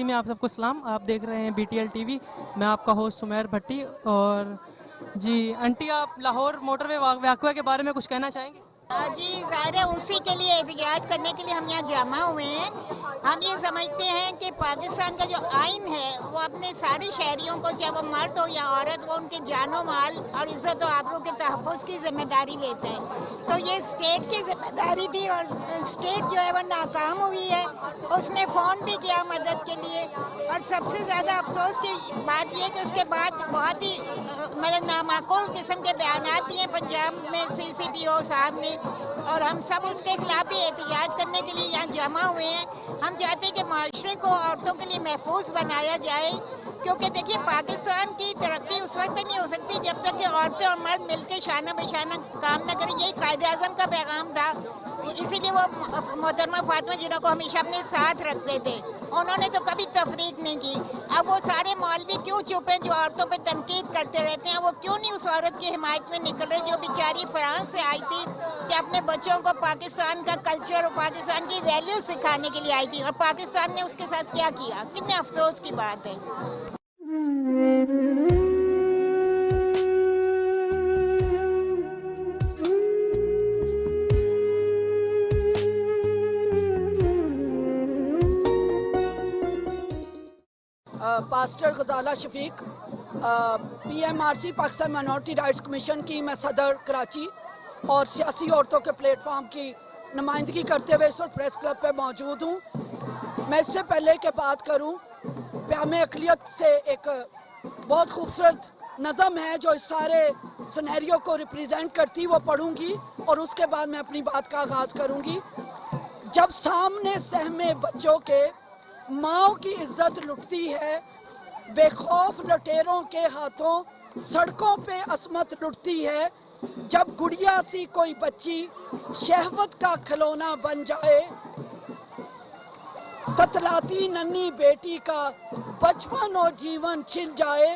में आप सबको सलाम। आप देख रहे हैं BTL TV। मैं आपका होस्ट सुमेर भट्टी। और जी आंटी, आप लाहौर मोटरवे वाक़या के बारे में कुछ कहना चाहेंगे? जी ज़ाहिर है उसी के लिए एहतजाज करने के लिए हम यहाँ जमा हुए हैं। हम ये समझते हैं कि पाकिस्तान का जो आइन है वो अपने सारे शहरियों को, चाहे वो मर्द हो या औरत, वो उनके जानो माल और इज़्ज़त और आबरू के तहफ़्फ़ुज़ की ज़िम्मेदारी लेते हैं। तो ये स्टेट की ज़िम्मेदारी थी और स्टेट जो है वो नाकाम हुई है। उसने फ़ोन भी किया मदद के लिए, और सबसे ज़्यादा अफसोस की बात यह कि उसके बाद बहुत ही मतलब नामाकूल किस्म के बयानात दिए पंजाब में CCPO साहब ने, और हम सब उसके खिलाफ भी एहतजाज करने के लिए यहाँ जमा हुए हैं। हम चाहते हैं कि माशरे को औरतों के लिए महफूज बनाया जाए, क्योंकि देखिए पाकिस्तान की तरक्की उस वक्त नहीं हो सकती जब तक कि औरतें और मर्द मिलकर शाना बशाना काम न करें। यही कायदे आज़म का पैगाम था, इसीलिए वो मोहतरमा फातिमा जिन्हों को हमेशा अपने साथ रखते थे, उन्होंने तो कभी तफरीक नहीं की। अब वो सारे मौलवी क्यों चुप हैं जो औरतों पे तनकीद करते रहते हैं? वो क्यों नहीं उस औरत की हिमायत में निकल रहे जो बेचारी फ्रांस से आई थी कि अपने बच्चों को पाकिस्तान का कल्चर और पाकिस्तान की वैल्यू सिखाने के लिए आई थी, और पाकिस्तान ने उसके साथ क्या किया? कितने अफसोस की बात है। Pastor Ghazala Shafiq, PMRC Pakistan minority rights commission की मैं सदर कराची और सियासी औरतों के प्लेटफॉर्म की नुमाइंदगी करते हुए इस वक्त प्रेस क्लब पे मौजूद हूँ। मैं इससे पहले कि बात करूँ, प्यामे अक़लियत से एक बहुत खूबसूरत नज़म है जो इस सारे सिनेरियो को रिप्रेजेंट करती, वो पढ़ूँगी और उसके बाद मैं अपनी बात का आगाज़ करूँगी। जब सामने सहमे बच्चों के माँ की इज्जत लुटती है, बेखौफ लुटेरों के हाथों सड़कों पे असमत लुटती है। जब गुड़िया सी कोई बच्ची शहवत का खिलौना बन जाए, ततलाती नन्ही बेटी का बचपन और जीवन छिन जाए।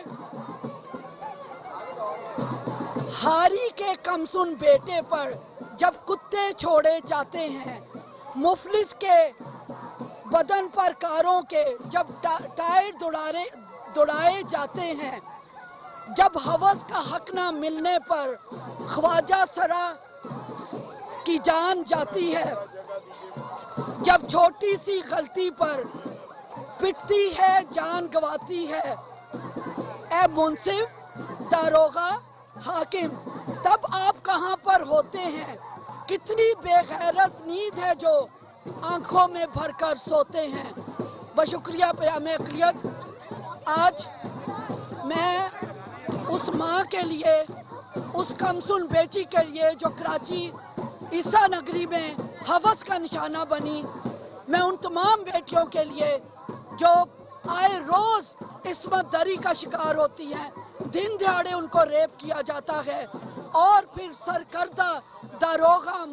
हारी के कमसुन बेटे पर जब कुत्ते छोड़े जाते हैं, मुफलिस के बदन पर कारों के जब टायर दौड़ाए जाते हैं, जब हवस का हक ना मिलने पर ख्वाजा सरा की जान जाती है, जब छोटी सी गलती पर पिटती है जान गवाती है, ए मुंसिफ दारोगा हाकिम तब आप कहाँ पर होते हैं? कितनी बेगैरत नींद है जो आंखों में भरकर सोते हैं। बशुक्रिया प्यामे अक़लियत, आज मैं उस माँ के लिए, उस कमसुन बेटी के लिए जो कराची ईसा नगरी में हवस का निशाना बनी, मैं उन तमाम बेटियों के लिए जो आए रोज़ इस्मत दरी का शिकार होती हैं, दिन दिहाड़े उनको रेप किया जाता है, और फिर सरकर्दा दारोगा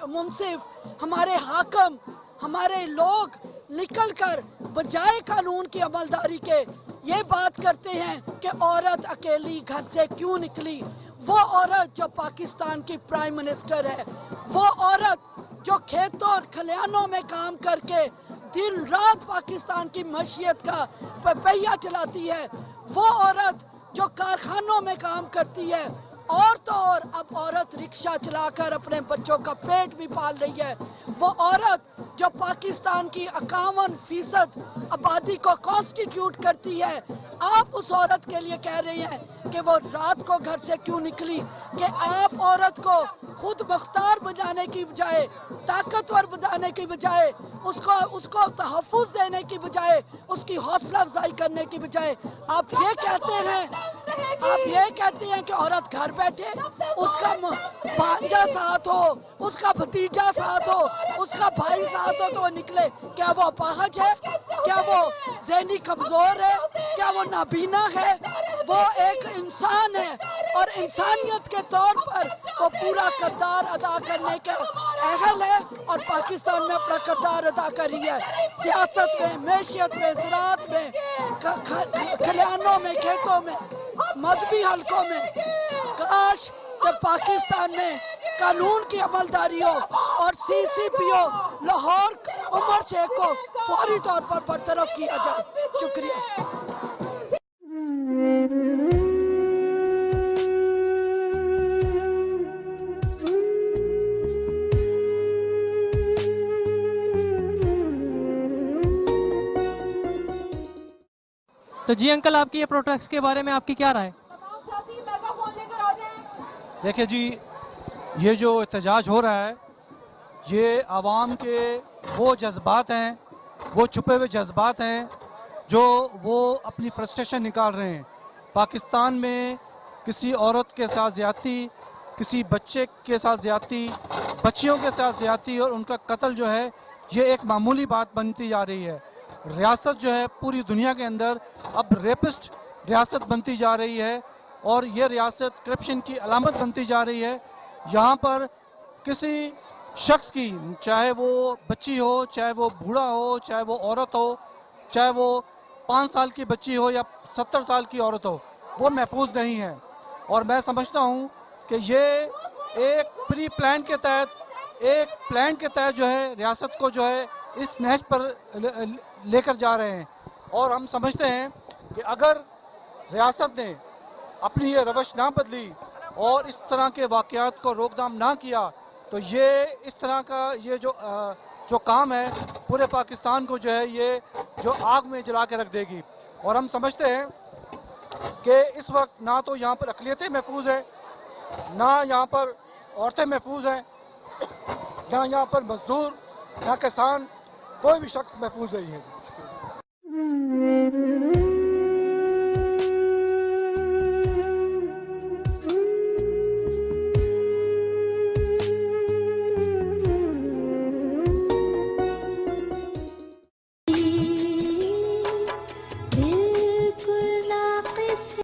मुंसिफ हमारे हाकम, हमारे लोग निकल कर बजाय कानून की अमलदारी के ये बात करते हैं कि औरत अकेली घर से क्यों निकली। वो औरत जो पाकिस्तान की प्राइम मिनिस्टर है, वो औरत जो खेतों और खलिहानों में काम करके दिन रात पाकिस्तान की मशीयत का पहिया चलाती है, वो औरत जो कारखानों में काम करती है, और तो और अब औरत रिक्शा चलाकर अपने बच्चों का पेट भी पाल रही है, वो औरत जो पाकिस्तान की 51% आबादी को कॉन्स्टिट्यूट करती है। आप उस औरत के लिए कह रहे हैं कि वो रात को घर से क्यों निकली? कि आप औरत को खुद मुख्तार बनाने की बजाय, ताकतवर बनाने की बजाय, उसको तहफ़्फ़ुज़ देने की बजाय, उसकी हौसला अफजाई करने की बजाय आप ये कहते हैं कि औरत घर बैठे, उसका भांजा साथ हो, उसका भतीजा साथ हो, उसका भाई साथ हो तो वो निकले। क्या वो अपाहज है? क्या वो ज़हनी कमज़ोर है? क्या वो नाबीना है? वो एक इंसान है और इंसानियत के तौर पर वो पूरा किरदार अदा करने का अहल है, और पाकिस्तान में अपना किरदार अदा कर रही है। सियासत में, मैशियत में, ज़राअत में, खलिहानों में, खेतों में, मजहबी हलकों में। काश कि पाकिस्तान में कानून की अमलदारी हो और CCPO लाहौर उमर शेख को فوری طور پر برطرف کیا جائے. شکریہ. تو جی انکل، آپ کی یہ پروٹیسٹ کے بارے میں آپ کی کیا رائے؟ دیکھیں جی، یہ جو احتجاج ہو رہا ہے یہ عوام کے وہ جذبات ہیں، وہ چھپے ہوئے جذبات ہیں جو وہ اپنی فرسٹریشن نکال رہے ہیں. پاکستان میں کسی عورت کے ساتھ زیادتی، کسی بچے کے ساتھ زیادتی، بچیوں کے ساتھ زیادتی اور ان کا قتل جو ہے یہ ایک معمولی بات بنتی جا رہی ہے. ریاست جو ہے پوری دنیا کے اندر اب ریپسٹ ریاست بنتی جا رہی ہے اور یہ ریاست کرپشن کی علامت بنتی جا رہی ہے. یہاں پر کسی شخص کی، چاہے وہ بچی ہو، چاہے وہ بوڑھا ہو، چاہے وہ عورت ہو، چاہے وہ 5 سال کی بچی ہو یا 70 سال کی عورت ہو، وہ محفوظ نہیں ہے. اور میں سمجھتا ہوں کہ یہ ایک پری پلان کے تحت جو ہے ریاست کو جو ہے اس نہج پر لے کر جا رہے ہیں. اور ہم سمجھتے ہیں کہ اگر ریاست نے اپنی یہ روش نہ بدلی اور اس طرح کے واقعات کو روک تھام نہ کیا تو یہ اس طرح کا یہ جو کام ہے پورے پاکستان کو جو ہے یہ جو آگ میں جلا کے رکھ دے گی. اور ہم سمجھتے ہیں کہ اس وقت نہ تو یہاں پر اقلیتیں محفوظ ہیں، نہ یہاں پر عورتیں محفوظ ہیں، نہ یہاں پر مزدور، نہ کسان، کوئی بھی شخص محفوظ نہیں ہے.